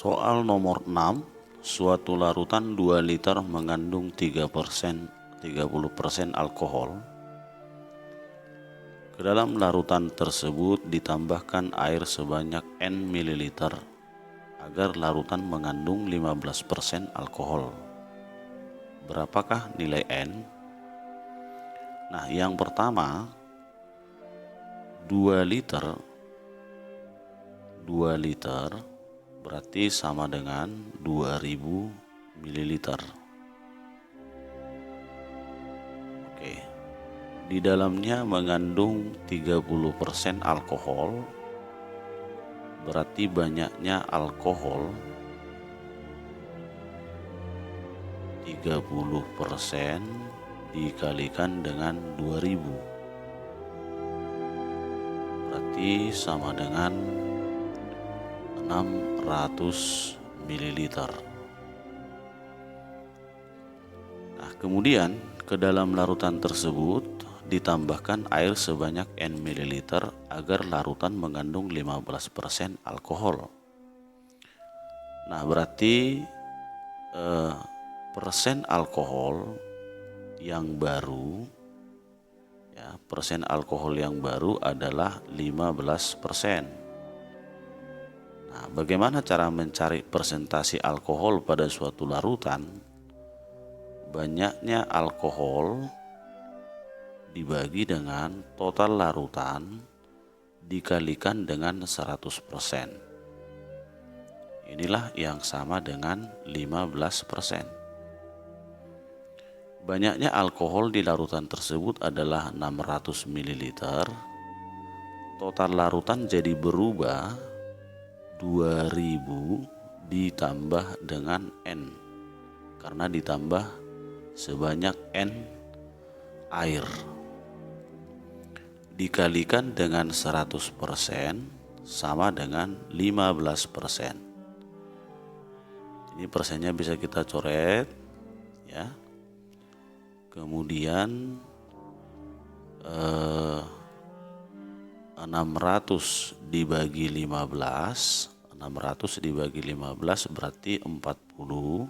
Soal nomor 6, suatu larutan 2 liter mengandung 30% alkohol. Ke dalam larutan tersebut ditambahkan air sebanyak N mililiter agar larutan mengandung 15% alkohol. Berapakah nilai N? Nah, yang pertama 2 liter berarti sama dengan 2000 mililiter. Oke. Di dalamnya mengandung 30% alkohol, berarti banyaknya alkohol 30% dikalikan dengan 2000, berarti sama dengan 600 mililiter. Nah, kemudian ke dalam larutan tersebut ditambahkan air sebanyak N mililiter agar larutan mengandung 15% alkohol. Nah, berarti persen alkohol yang baru adalah 15%. Nah, bagaimana cara mencari persentase alkohol pada suatu larutan? Banyaknya alkohol dibagi dengan total larutan dikalikan dengan 100%. Inilah yang sama dengan 15%. Banyaknya alkohol di larutan tersebut adalah 600 ml. Total larutan jadi berubah 2000 ditambah dengan N, karena ditambah sebanyak N air, dikalikan dengan 100% sama dengan 15%. Ini persennya bisa kita coret ya. Kemudian 600 dibagi 15 berarti 40.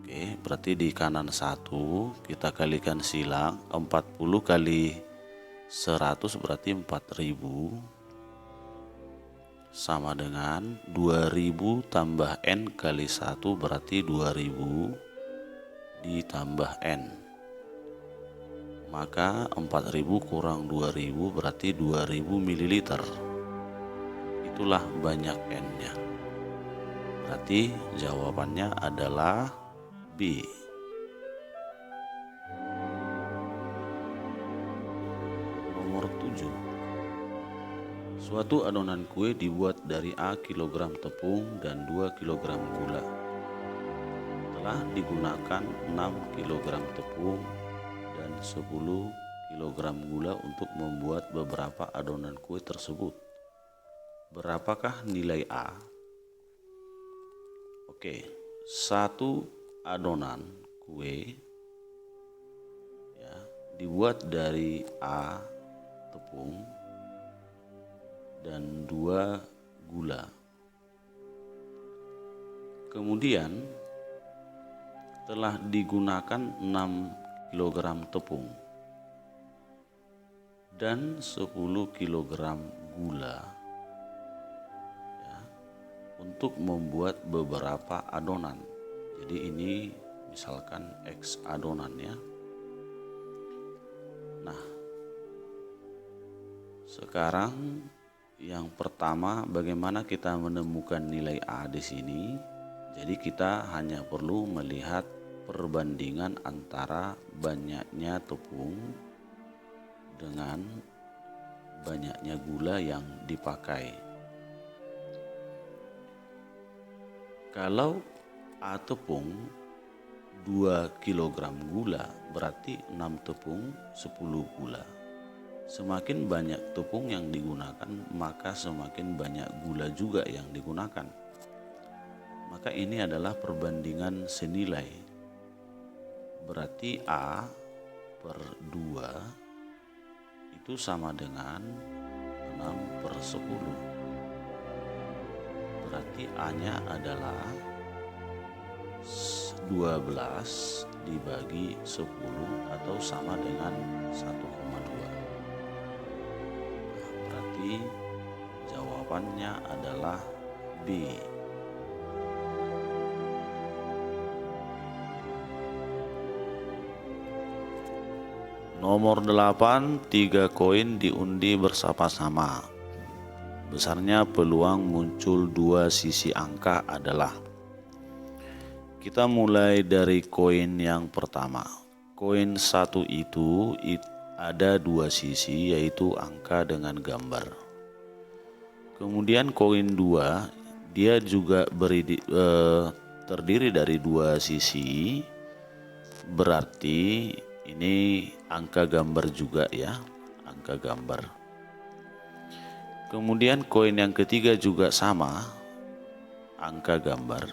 Oke, berarti di kanan 1 kita kalikan silang, 40 kali 100 berarti 4000 sama dengan 2000 tambah N kali 1 berarti 2000 ditambah N. Maka 4000 kurang 2000 berarti 2000 mililiter. Itulah banyak N-nya. Berarti jawabannya adalah B. Nomor 7. Suatu adonan kue dibuat dari A kilogram tepung dan 2 kilogram gula. Telah digunakan 6 kilogram tepung dan 10 kilogram gula untuk membuat beberapa adonan kue tersebut. Berapakah nilai A? Oke, satu adonan kue ya, dibuat dari A tepung dan 2 gula. Kemudian telah digunakan 6 kg tepung dan 10 kg gula ya, untuk membuat beberapa adonan. Jadi ini misalkan X adonan ya. Nah, sekarang yang pertama bagaimana kita menemukan nilai A di sini? Jadi kita hanya perlu melihat perbandingan antara banyaknya tepung dengan banyaknya gula yang dipakai. Kalau A tepung 2 kg gula berarti 6 tepung 10 gula. Semakin banyak tepung yang digunakan maka semakin banyak gula juga yang digunakan. Maka ini adalah perbandingan senilai. Berarti A per 2 itu sama dengan 6/10. berarti A-nya adalah 12 dibagi 10 atau sama dengan 1,2. Berarti jawabannya adalah B. Nomor 8, 3 koin diundi bersama-sama. Besarnya peluang muncul dua sisi angka adalah. Kita mulai dari koin yang pertama. Koin 1 itu ada dua sisi, yaitu angka dengan gambar. Kemudian koin 2, dia juga terdiri dari dua sisi, berarti ini angka gambar juga ya, angka gambar. Kemudian koin yang ketiga juga sama, angka gambar.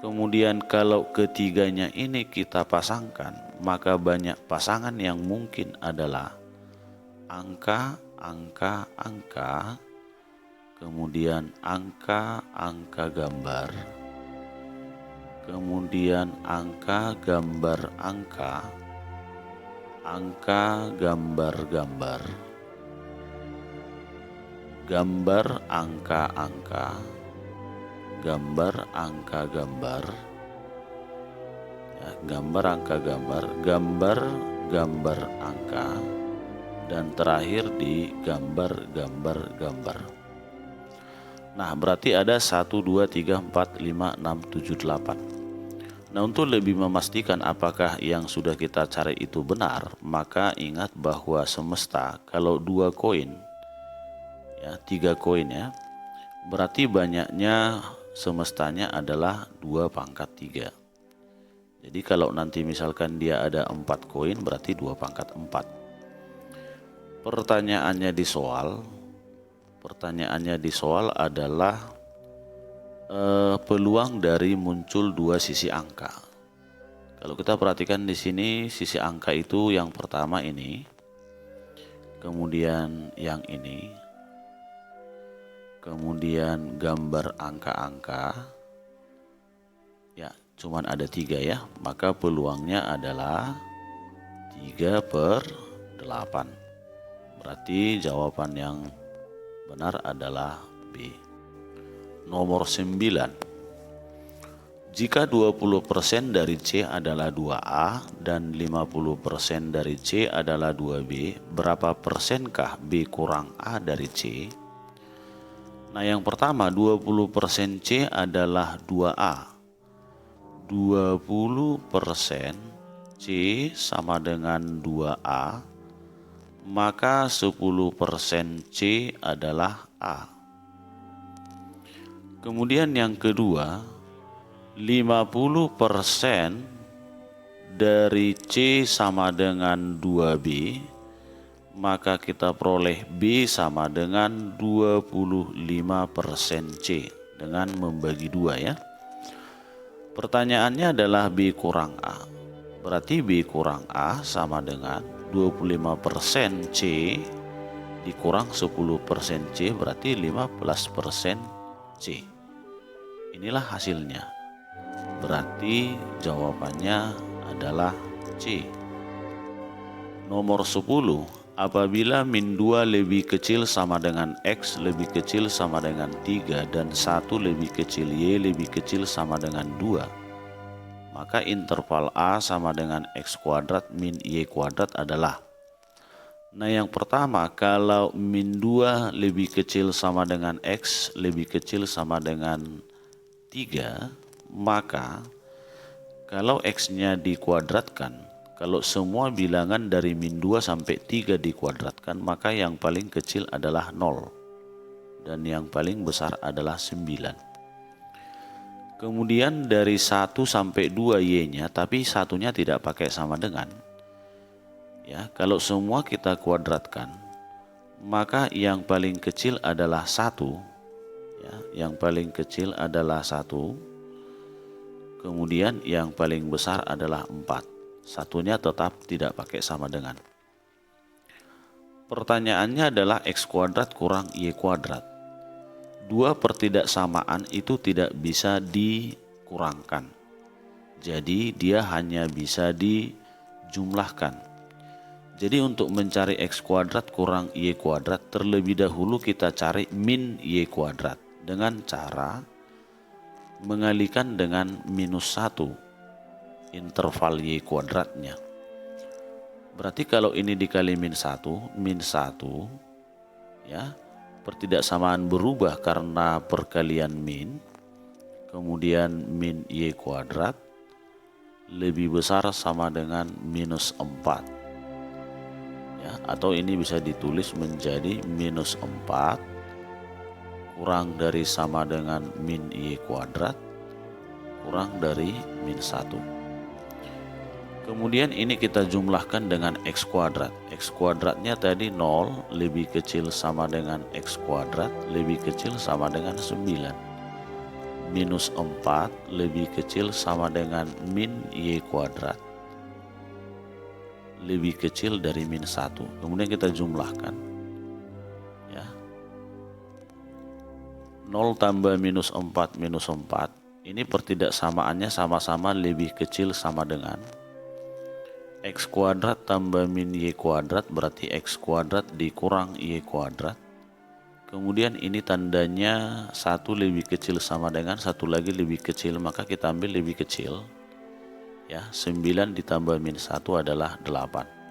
Kemudian kalau ketiganya ini kita pasangkan, maka banyak pasangan yang mungkin adalah angka, angka, angka, kemudian angka, angka gambar, kemudian angka, gambar, angka, angka, gambar, gambar, gambar, angka, angka, gambar, angka, gambar, ya, gambar, angka, gambar, gambar, gambar, angka, dan terakhir di gambar, gambar, gambar. Nah, berarti ada 1, 2, 3, 4, 5, 6, 7, 8. Nah, untuk lebih memastikan apakah yang sudah kita cari itu benar, maka ingat bahwa semesta kalau 2 koin, ya 3 koin ya, berarti banyaknya semestanya adalah 2/3. Jadi kalau nanti misalkan dia ada 4 koin, berarti 2/4. Pertanyaannya di soal adalah peluang dari muncul dua sisi angka. Kalau kita perhatikan di sini, sisi angka itu yang pertama ini, kemudian yang ini, kemudian gambar angka-angka, ya cuman ada 3 ya, maka peluangnya adalah 3/8. Berarti jawaban yang benar adalah B. Nomor 9. Jika 20% dari C adalah 2A dan 50% dari C adalah 2B, berapa persenkah B kurang A dari C? Nah, yang pertama 20% C adalah 2A. 20% C sama dengan 2A, maka 10% C adalah A. Kemudian yang kedua, 50% dari C sama dengan 2B, maka kita peroleh B sama dengan 25% C dengan membagi 2 ya. Pertanyaannya adalah B kurang A. Berarti B kurang A sama dengan 25% C dikurang 10% C, berarti 15% C. Inilah hasilnya. Berarti jawabannya adalah C. Nomor 10. Apabila min 2 lebih kecil sama dengan X lebih kecil sama dengan 3 dan 1 lebih kecil Y lebih kecil sama dengan 2, maka interval A sama dengan X kuadrat min Y kuadrat adalah. Nah, yang pertama, kalau min 2 lebih kecil sama dengan X lebih kecil sama dengan 3, maka kalau X-nya dikuadratkan, kalau semua bilangan dari min 2 sampai 3 dikuadratkan, maka yang paling kecil adalah 0 dan yang paling besar adalah 9. Kemudian dari 1 sampai 2 Y-nya, tapi satunya tidak pakai sama dengan. Ya, kalau semua kita kuadratkan, maka yang paling kecil adalah 1. Ya, yang paling kecil adalah 1, kemudian yang paling besar adalah 4. Satunya tetap tidak pakai sama dengan. Pertanyaannya adalah X kuadrat kurang Y kuadrat. Dua pertidaksamaan itu tidak bisa dikurangkan. Jadi dia hanya bisa dijumlahkan. Jadi untuk mencari X kuadrat kurang Y kuadrat, terlebih dahulu kita cari min Y kuadrat dengan cara mengalikan dengan minus 1 interval Y kuadratnya. Berarti kalau ini dikali min 1 ya, pertidaksamaan berubah karena perkalian min, kemudian min Y kuadrat lebih besar sama dengan minus 4 ya, atau ini bisa ditulis menjadi minus 4 kurang dari sama dengan min Y kuadrat kurang dari min 1. Kemudian ini kita jumlahkan dengan X kuadrat. X kuadratnya tadi 0 lebih kecil sama dengan X kuadrat lebih kecil sama dengan 9. Minus 4 lebih kecil sama dengan min Y kuadrat lebih kecil dari min 1. Kemudian kita jumlahkan ya. 0 tambah minus 4 ini pertidaksamaannya sama-sama lebih kecil sama dengan X kuadrat tambah min Y kuadrat, berarti X kuadrat dikurang Y kuadrat. Kemudian ini tandanya satu lebih kecil sama dengan satu lagi lebih kecil, maka kita ambil lebih kecil ya. 9 ditambah min 1 adalah 8.